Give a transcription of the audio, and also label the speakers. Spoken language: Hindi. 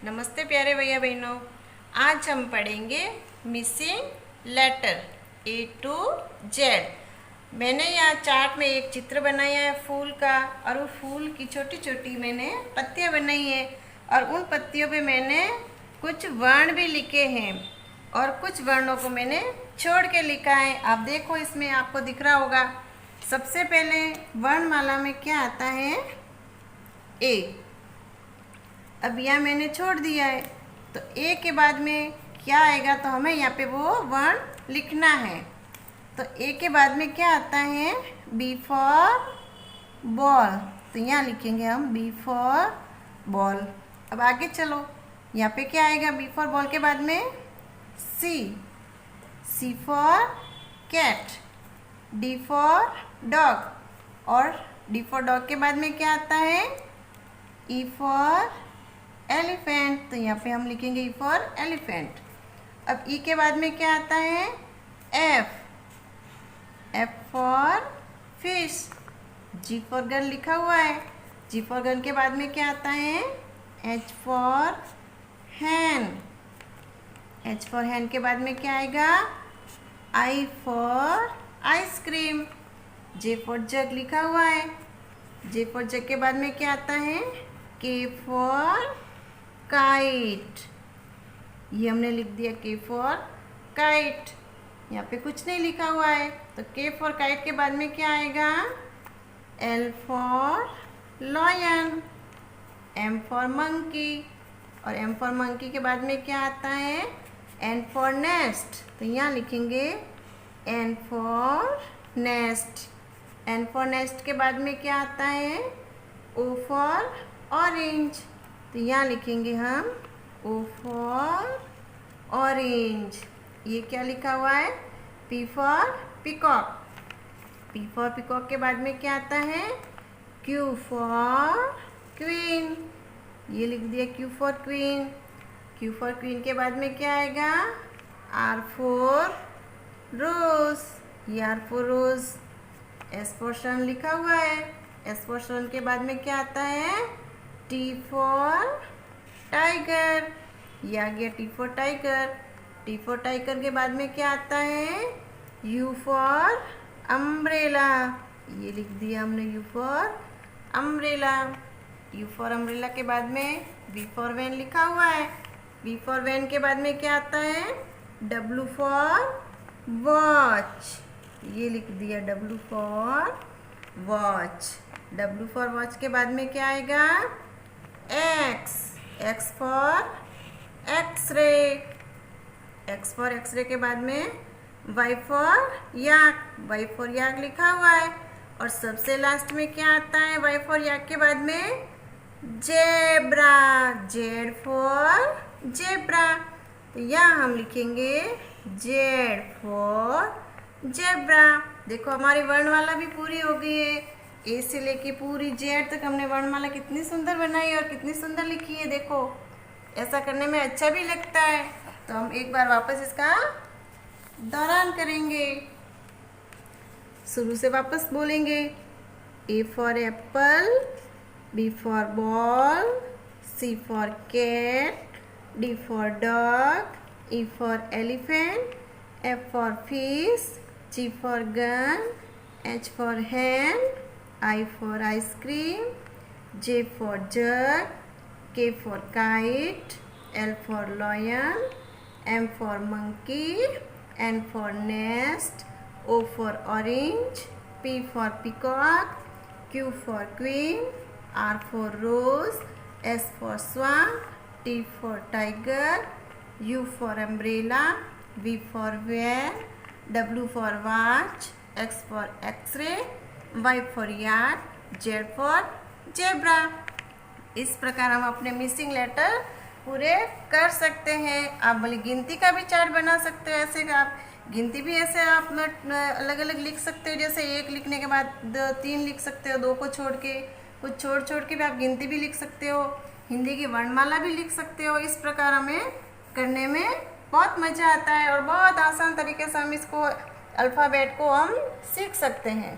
Speaker 1: नमस्ते प्यारे भैया बहनों। आज हम पढ़ेंगे missing letter A to Z। मैंने यहाँ चार्ट में एक चित्र बनाया है फूल का, और वो फूल की छोटी छोटी मैंने पत्तियाँ बनाई है, और उन पत्तियों पे मैंने कुछ वर्ण भी लिखे हैं और कुछ वर्णों को मैंने छोड़ के लिखा है। आप देखो, इसमें आपको दिख रहा होगा। सबसे पहले वर्णमाला में क्या आता है? ए। अब यह मैंने छोड़ दिया है, तो ए के बाद में क्या आएगा? तो हमें यहाँ पे वो वर्ण लिखना है। तो ए के बाद में क्या आता है? B for ball. तो यहाँ लिखेंगे हम बी फॉर बॉल। अब आगे चलो, यहाँ पे क्या आएगा? बी फॉर बॉल के बाद में C. C for cat. D for dog, और डी फॉर डॉग के बाद में क्या आता है? E for elephant. तो यहाँ पे हम लिखेंगे ई फॉर एलिफेंट। अब ई के बाद में क्या आता है? F. F for fish. G for gun लिखा हुआ है। जी फॉर गन के बाद में क्या आता है? H for hen. H for hen के बाद में क्या आएगा? I for ice cream. J for jug लिखा हुआ है। जे फॉर जग के बाद में क्या आता है? के फॉर काइट। ये हमने लिख दिया के फॉर काइट। यहाँ पे कुछ नहीं लिखा हुआ है, तो के फॉर काइट के बाद में क्या आएगा? L for lion. M for monkey, और एम फॉर मंकी के बाद में क्या आता है? N for nest. तो यहाँ लिखेंगे N for nest. N for nest के बाद में क्या आता है? O for orange. तो यहाँ लिखेंगे हम ओ फॉर ऑरेंज। ये क्या लिखा हुआ है? P for peacock. P for peacock के बाद में क्या आता है? Q for queen. ये लिख दिया Q for queen. Q for queen के बाद में क्या आएगा? R for rose. ये R for rose. S for sun लिखा हुआ है। एस फॉर सन के बाद में क्या आता है? T for tiger. ये आ गया T for tiger. T for tiger के बाद में क्या आता है? You for umbrella. ये लिख दिया हमने you for umbrella. You for umbrella के बाद में वी फॉर वैन लिखा हुआ है। वी फॉर वैन के बाद में क्या आता है? W for watch. ये लिख दिया W for watch. W for watch के बाद में क्या आएगा? X. X for X-ray. X for X-ray के बाद में Y for yak. Y for yak लिखा हुआ है, और सबसे लास्ट में क्या आता है? वाई फॉर याक के बाद में जेब्रा। Z for zebra. तो यहाँ हम लिखेंगे जेड फॉर जेब्रा। देखो, हमारी वर्णमाला भी पूरी हो गई है। ए से लेके पूरी जेड तक हमने वर्णमाला कितनी सुंदर बनाई और कितनी सुंदर लिखी है। देखो, ऐसा करने में अच्छा भी लगता है। तो हम एक बार वापस इसका दोहरान करेंगे। शुरू से वापस बोलेंगे। A for apple. B for ball. C for cat. D for dog. E for elephant. F for fish. G for gun. H for hen. I for ice cream. J for jug. K for kite. L for lion. M for monkey. N for nest. O for orange. P for peacock. Q for queen. R for rose. S for swan. T for tiger. U for umbrella. V for van. W for watch. X for X-ray. Y for yak. Z for zebra। इस प्रकार हम अपने मिसिंग लेटर पूरे कर सकते हैं। आप भले गिनती का भी चार्ट बना सकते हो। ऐसे आप गिनती भी ऐसे आप अलग अलग लिख सकते हो। जैसे एक लिखने के बाद तीन लिख सकते हो, दो को छोड़ के। कुछ छोड़ छोड़ के भी आप गिनती भी लिख सकते हो। हिंदी की वर्णमाला भी लिख सकते हो। इस प्रकार हमें करने में बहुत मज़ा आता है, और बहुत आसान तरीके से हम इसको अल्फ़ाबेट को हम सीख सकते हैं।